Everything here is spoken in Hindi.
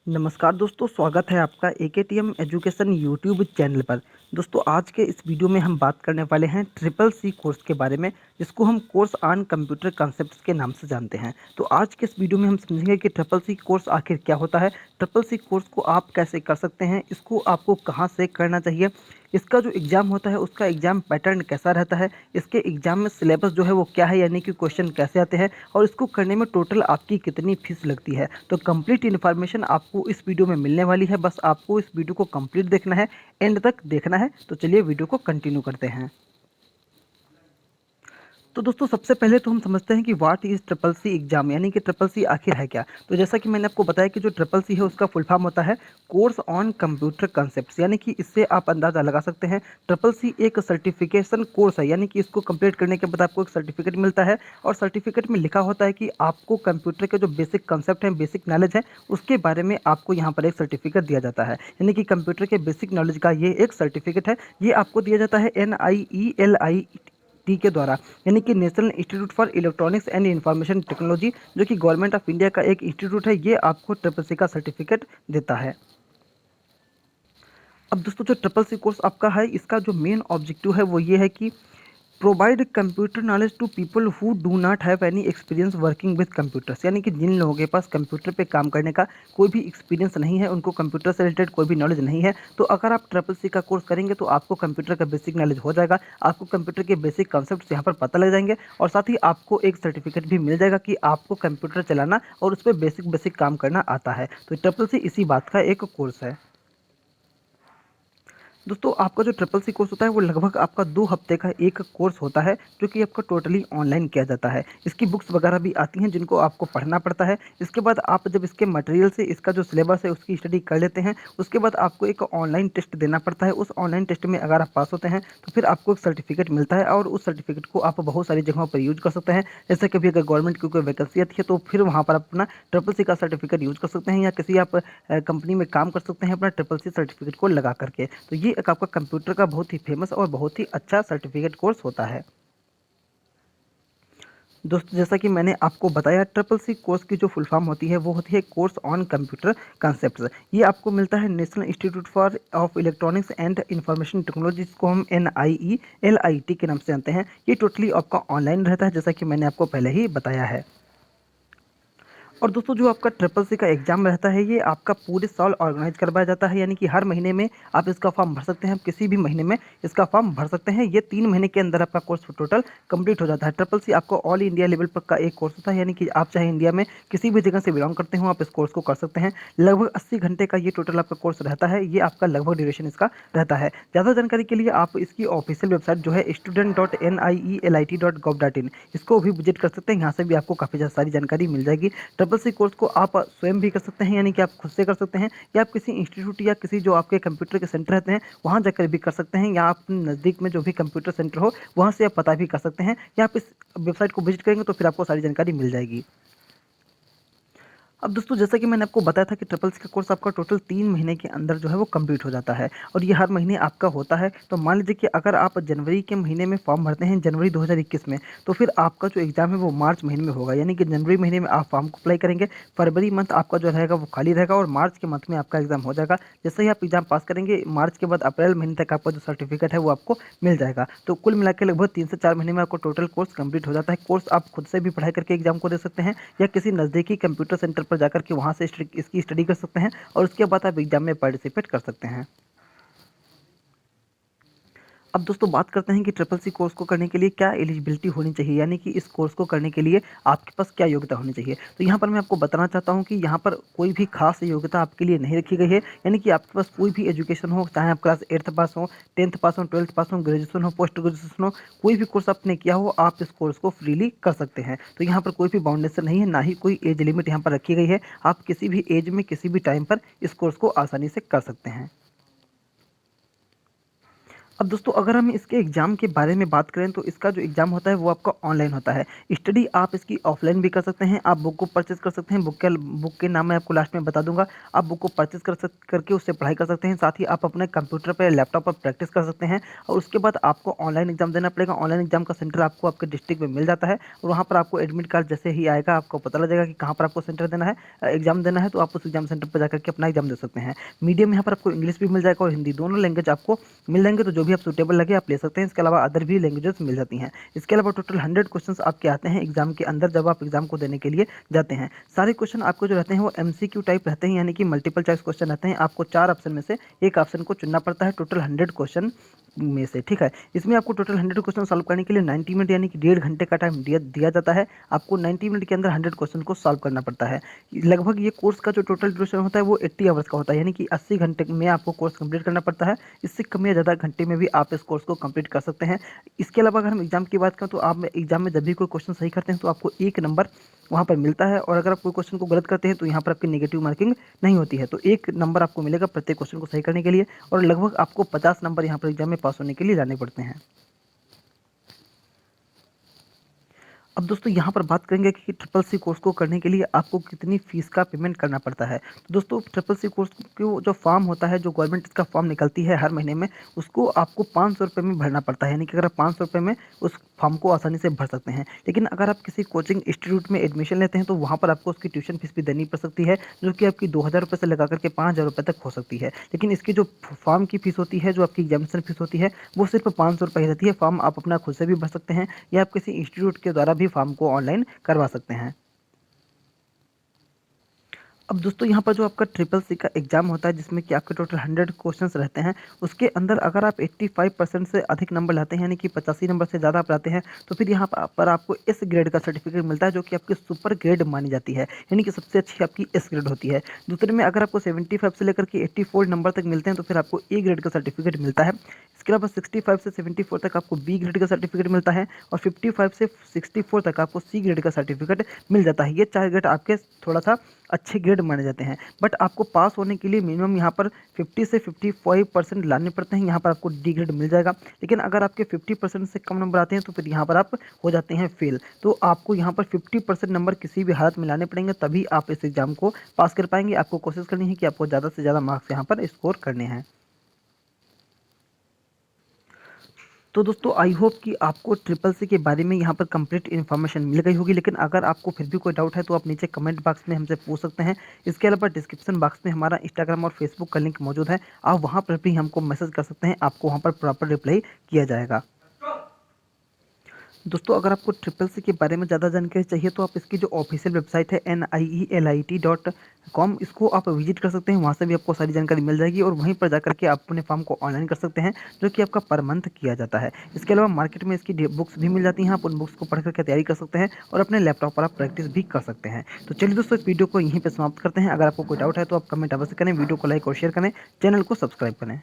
नमस्कार दोस्तों, स्वागत है आपका एकेटीएम एजुकेशन यूट्यूब चैनल पर। दोस्तों, आज के इस वीडियो में हम बात करने वाले हैं ट्रिपल सी कोर्स के बारे में, जिसको हम कोर्स ऑन कंप्यूटर कॉन्सेप्ट्स के नाम से जानते हैं। तो आज के इस वीडियो में हम समझेंगे कि ट्रिपल सी कोर्स आखिर क्या होता है, ट्रिपल सी कोर्स को आप कैसे कर सकते हैं, इसको आपको कहाँ से करना चाहिए, इसका जो एग्ज़ाम होता है उसका एग्ज़ाम पैटर्न कैसा रहता है, इसके एग्ज़ाम में सिलेबस जो है वो क्या है, यानी कि क्वेश्चन कैसे आते हैं, और इसको करने में टोटल आपकी कितनी फीस लगती है। तो कंप्लीट इन्फॉर्मेशन आपको इस वीडियो में मिलने वाली है। बस आपको इस वीडियो को कंप्लीट देखना है, एंड तक देखना है। तो चलिए वीडियो को कंटिन्यू करते हैं। तो दोस्तों, सबसे पहले तो हम समझते हैं कि what is triple C exam, यानी कि ट्रिपल सी आखिर है क्या। तो जैसा कि मैंने आपको बताया कि जो ट्रिपल सी है उसका फुल फॉर्म होता है कोर्स ऑन कंप्यूटर कॉन्सेप्ट्स, यानी कि इससे आप अंदाज़ा लगा सकते हैं ट्रिपल सी एक सर्टिफिकेशन कोर्स है, यानी कि इसको कंप्लीट करने के बाद आपको एक सर्टिफिकेट मिलता है, और सर्टिफिकेट में लिखा होता है कि आपको कंप्यूटर के जो बेसिक कंसेप्ट हैं, बेसिक नॉलेज है, उसके बारे में आपको यहाँ पर एक सर्टिफिकेट दिया जाता है। यानी कि कंप्यूटर के बेसिक नॉलेज का ये एक सर्टिफिकेट है। ये आपको दिया जाता है NIELIT के द्वारा, यानी कि national institute for electronics and information technology, जो कि गवर्नमेंट ऑफ इंडिया का एक इंस्टीट्यूट है। ये आपको ट्रिपल सी का सर्टिफिकेट देता है। अब दोस्तों, जो ट्रिपल सी कोर्स आपका है, इसका जो मेन ऑब्जेक्टिव है वो ये है कि provide computer knowledge to people who do not have any experience working with computers, यानी कि जिन लोगों के पास कंप्यूटर पे काम करने का कोई भी एक्सपीरियंस नहीं है, उनको कंप्यूटर से रिलेटेड कोई भी नॉलेज नहीं है, तो अगर आप ट्रिपल सी का कोर्स करेंगे तो आपको कंप्यूटर का बेसिक नॉलेज हो जाएगा, आपको कंप्यूटर के बेसिक कॉन्सेप्ट्स यहाँ पर पता लग जाएंगे, और साथ ही आपको एक सर्टिफिकेट भी मिल जाएगा कि आपको कंप्यूटर चलाना और उस पर बेसिक बेसिक काम करना आता है। तो ट्रिपल सी इसी बात का एक कोर्स है। दोस्तों, आपका जो ट्रिपल सी कोर्स होता है वो लगभग आपका 2 हफ्ते का एक कोर्स होता है, जो कि आपका टोटली ऑनलाइन किया जाता है। इसकी बुक्स वगैरह भी आती हैं जिनको आपको पढ़ना पड़ता है। इसके बाद आप जब इसके मटेरियल से इसका जो सिलेबस है उसकी स्टडी कर लेते हैं, उसके बाद आपको एक ऑनलाइन टेस्ट देना पड़ता है। उस ऑनलाइन टेस्ट में अगर आप पास होते हैं तो फिर आपको एक सर्टिफिकेट मिलता है, और उस सर्टिफिकेट को आप बहुत सारी जगहों पर यूज़ कर सकते हैं। जैसे कभी अगर गवर्नमेंट की कोई वैकेंसी आती है तो फिर वहाँ पर आप अपना ट्रिपल सी का सर्टिफिकेट यूज़ कर सकते हैं, या किसी आप कंपनी में काम कर सकते हैं अपना ट्रिपल सी सर्टिफिकेट को लगा करके। तो ये एक आपका कंप्यूटर का बहुत ही फेमस और बहुत ही अच्छा सर्टिफिकेट कोर्स होता है। दोस्तों, जैसा कि मैंने आपको बताया, ट्रिपल सी कोर्स की जो फुल फॉर्म होती है वो होती है कोर्स ऑन कंप्यूटर कॉन्सेप्ट्स। ये आपको मिलता है national institute for of electronics and information technology, जिसको हम NIELIT के नाम से जानते हैं। ये टोटली आपका ऑनलाइन रहता है, जैसा कि मैंने आपको पहले ही बताया है। और दोस्तों, जो आपका ट्रिपल सी का एग्ज़ाम रहता है ये आपका पूरे साल ऑर्गेनाइज करवाया जाता है, यानी कि हर महीने में आप इसका फॉर्म भर सकते हैं। आप किसी भी महीने में इसका फॉर्म भर सकते हैं। ये 3 महीने के अंदर आपका कोर्स टोटल कंप्लीट हो जाता है। ट्रिपल सी आपको ऑल इंडिया लेवल पर का एक कोर्स होता है, यानी कि आप चाहे इंडिया में किसी भी जगह से बिलोंग करते हो, आप इस कोर्स को कर सकते हैं। लगभग 80 घंटे का ये टोटल आपका कोर्स रहता है। ये आपका लगभग ड्यूरेशन इसका रहता है। ज़्यादा जानकारी के लिए आप इसकी ऑफिशियल वेबसाइट जो है student.nielit.gov.in, इसको भी विजिट कर सकते हैं। यहाँ से भी आपको काफ़ी सारी जानकारी मिल जाएगी। ट्रिपल सी कोर्स को आप स्वयं भी कर सकते हैं, यानी कि आप खुद से कर सकते हैं, या आप किसी इंस्टीट्यूट या किसी जो आपके कंप्यूटर के सेंटर रहते हैं वहाँ जाकर भी कर सकते हैं, या आप नज़दीक में जो भी कंप्यूटर सेंटर हो वहाँ से आप पता भी कर सकते हैं, या आप इस वेबसाइट को विजिट करेंगे तो फिर आपको सारी जानकारी मिल जाएगी। अब दोस्तों, जैसा कि मैंने आपको बताया था कि ट्रिपल सी का कोर्स आपका टोटल 3 महीने के अंदर जो है वो कंप्लीट हो जाता है, और ये हर महीने आपका होता है। तो मान लीजिए कि अगर आप जनवरी के महीने में फॉर्म भरते हैं, जनवरी 2021 में, तो फिर आपका जो एग्ज़ाम है वो मार्च महीने में होगा, यानी कि जनवरी महीने में आप फॉर्म को अप्लाई करेंगे, फरवरी मंथ आपका जो रहेगा वो खाली रहेगा, और मार्च के मंथ में आपका एग्ज़ाम हो जाएगा। जैसे ही आप एग्ज़ाम पास करेंगे, मार्च के बाद अप्रैल महीने तक आपका जो सर्टिफिकेट है वो आपको मिल जाएगा। तो कुल मिला के लगभग 3 से 4 महीने में आपको टोटल कोर्स कंप्लीट हो जाता है। कोर्स आप खुद से भी पढ़ाई करके एग्ज़ाम को दे सकते हैं, या किसी नज़दीकी कंप्यूटर सेंटर पर जाकर के वहाँ से इसकी स्टडी कर सकते हैं, और उसके बाद आप एग्जाम में पार्टिसिपेट कर सकते हैं। अब दोस्तों, बात करते हैं कि ट्रिपल सी कोर्स को करने के लिए क्या एलिजिबिलिटी होनी चाहिए, यानी कि इस कोर्स को करने के लिए आपके पास क्या योग्यता होनी चाहिए। तो यहाँ पर मैं आपको बताना चाहता हूँ कि यहाँ पर कोई भी खास योग्यता आपके लिए नहीं रखी गई है, यानी कि आपके पास कोई भी एजुकेशन हो, चाहे आप क्लास 8th पास हो, 10th पास हो, 12th पास हो, ग्रेजुएशन हो, पोस्ट ग्रेजुएशन हो, कोई भी कोर्स आपने किया हो, आप इस कोर्स को फ्रीली कर सकते हैं। तो यहाँ पर कोई भी बाउंडेशन नहीं है, ना ही कोई एज लिमिट यहाँ पर रखी गई है। आप किसी भी एज में किसी भी टाइम पर इस कोर्स को आसानी से कर सकते हैं। अब दोस्तों अगर हम इसके एग्ज़ाम के बारे में बात करें तो इसका जो एग्ज़ाम होता है वो आपका ऑनलाइन होता है। स्टडी आप इसकी ऑफलाइन भी कर सकते हैं, आप बुक को परचेज़ कर सकते हैं, बुक के नाम मैं आपको लास्ट में बता दूँगा। आप बुक को परचेज़ करके उससे पढ़ाई कर सकते हैं, साथ ही आप अपने कंप्यूटर पे, लैपटॉप पर प्रैक्टिस कर सकते हैं और उसके बाद आपको ऑनलाइन एग्ज़ाम देना पड़ेगा। ऑनलाइन एग्ज़ाम का सेंटर आपको आपके डिस्ट्रिक्ट में मिल जाता है और वहाँ पर आपको एडमिट कार्ड जैसे ही आएगा आपको पता लग जाएगा कि कहाँ पर आपको सेंटर देना है, एग्ज़ाम देना है, तो आप उस एग्ज़ाम सेंटर पर जाकर के अपना एग्ज़ाम दे सकते हैं। मीडियम यहाँ पर आपको इंग्लिश भी मिल जाएगा और हिंदी, दोनों लैंग्वेज आपको मिल जाएँगे, तो जो भी आप सूटेबल लगे आप ले सकते हैं। इसके अलावा अदर भी लैंग्वेजेस मिल जाती हैं। इसके अलावा टोटल 100 क्वेश्चंस आपके आते हैं एग्जाम के अंदर जब आप एग्जाम को देने के लिए जाते हैं। सारे क्वेश्चन आपको जो रहते हैं वो एमसीक्यू टाइप रहते हैं, यानी कि मल्टीपल चॉइस क्वेश्चन रहते हैं। आपको 4 ऑप्शन में से एक ऑप्शन को चुनना पड़ता है टोटल 100 क्वेश्चन में से, ठीक है। इसमें आपको टोटल 100 क्वेश्चन सॉल्व करने के लिए 90 मिनट यानी कि 1.5 घंटे का टाइम दिया जाता है। आपको 90 मिनट के अंदर 100 क्वेश्चन को सॉल्व करना पड़ता है। लगभग ये कोर्स का जो टोटल ड्यूरेशन होता है वो 80 आवर्स का होता है, यानी कि 80 घंटे में आपको कोर्स कंप्लीट करना पड़ता है। इससे कम या ज़्यादा घंटे में भी आप इस कोर्स को कंप्लीट कर सकते हैं। इसके अलावा अगर हम एग्जाम की बात करें तो आप एग्जाम में जब भी कोई क्वेश्चन सही करते हैं तो आपको 1 नंबर वहाँ पर मिलता है और अगर आप कोई क्वेश्चन को गलत करते हैं तो यहाँ पर आपकी नेगेटिव मार्किंग नहीं होती है। तो 1 नंबर आपको मिलेगा प्रत्येक क्वेश्चन को सही करने के लिए और लगभग आपको 50 नंबर यहाँ पर एग्जाम में पास होने के लिए लाने पड़ते हैं। अब दोस्तों यहाँ पर बात करेंगे कि ट्रिपल सी कोर्स को करने के लिए आपको कितनी फ़ीस का पेमेंट करना पड़ता है। तो दोस्तों ट्रिपल सी कोर्स को जो फॉर्म होता है, जो गवर्नमेंट इसका फॉर्म निकलती है हर महीने में, उसको आपको 500 रुपये में भरना पड़ता है। यानी कि अगर आप 500 रुपये में उस फॉर्म को आसानी से भर सकते हैं। लेकिन अगर आप किसी कोचिंग इंस्टीट्यूट में एडमिशन लेते हैं तो वहाँ पर आपको उसकी ट्यूशन फीस भी देनी पड़ सकती है, जो कि आपकी 2000 रुपये से लगा करके 5000 रुपये तक हो सकती है। लेकिन इसकी जो फॉर्म की फ़ीस होती है, जो आपकी एग्जामिनेशन फीस होती है, वो सिर्फ 500 रुपये ही रहती है। फॉर्म आप अपना खुद से भी भर सकते हैं या आप किसी इंस्टीट्यूट के द्वारा भी फॉर्म को ऑनलाइन करवा सकते हैं। अब दोस्तों यहाँ पर जो आपका ट्रिपल सी का एग्ज़ाम होता है जिसमें कि आपके टोटल 100 क्वेश्चंस रहते हैं, उसके अंदर अगर आप 85% से अधिक नंबर लाते हैं, यानी कि 85 नंबर से ज़्यादा आप लाते हैं, तो फिर यहाँ पर आपको एस ग्रेड का सर्टिफिकेट मिलता है, जो कि आपकी सुपर ग्रेड मानी जाती है, यानी कि सबसे अच्छी आपकी एस ग्रेड होती है। दूसरे में अगर आपको 75 से लेकर के 84 नंबर तक मिलते हैं तो फिर आपको ए ग्रेड का सर्टिफिकेट मिलता है। इसके अलावा 65 से 74 तक आपको बी ग्रेड का सर्टिफिकेट मिलता है और 55 से 64 तक आपको सी ग्रेड का सर्टिफिकेट मिल जाता है। ये 4 ग्रेड आपके थोड़ा सा अच्छे ग्रेड माने जाते हैं, बट आपको पास होने के लिए मिनिमम यहाँ पर 50 से 55% लाने पड़ते हैं, यहाँ पर आपको डी ग्रेड मिल जाएगा। लेकिन अगर आपके 50% से कम नंबर आते हैं तो फिर यहाँ पर आप हो जाते हैं फेल। तो आपको यहाँ पर 50% नंबर किसी भी हालत में लाने पड़ेंगे, तभी आप इस एग्ज़ाम को पास कर पाएंगे। आपको कोशिश करनी है कि आपको ज़्यादा से ज़्यादा मार्क्स यहाँ पर स्कोर करने हैं। तो दोस्तों आई होप कि आपको ट्रिपल सी के बारे में यहाँ पर कंप्लीट इन्फॉर्मेशन मिल गई होगी, लेकिन अगर आपको फिर भी कोई डाउट है तो आप नीचे कमेंट बॉक्स में हमसे पूछ सकते हैं। इसके अलावा डिस्क्रिप्शन बॉक्स में हमारा इंस्टाग्राम और फेसबुक का लिंक मौजूद है, आप वहाँ पर भी हमको मैसेज कर सकते हैं, आपको वहाँ पर प्रॉपर रिप्लाई किया जाएगा। दोस्तों अगर आपको ट्रिपल सी के बारे में ज़्यादा जानकारी चाहिए तो आप इसकी जो ऑफिशियल वेबसाइट है NIELIT.com, इसको आप विजिट कर सकते हैं। वहाँ से भी आपको सारी जानकारी मिल जाएगी और वहीं पर जाकर के आप अपने फॉर्म को ऑनलाइन कर सकते हैं, जो कि आपका पर मंथ किया जाता है। इसके अलावा मार्केट में इसकी बुक्स भी मिल जाती हैं, आप उन बुक्स को पढ़ करके तैयारी कर सकते हैं और अपने लैपटॉप पर आप प्रैक्टिस भी कर सकते हैं। तो चलिए दोस्तों इस वीडियो को यहीं पर समाप्त करते हैं। अगर आपको कोई डाउट है तो आप कमेंट अवश्य करें, वीडियो को लाइक और शेयर करें, चैनल को सब्सक्राइब करें।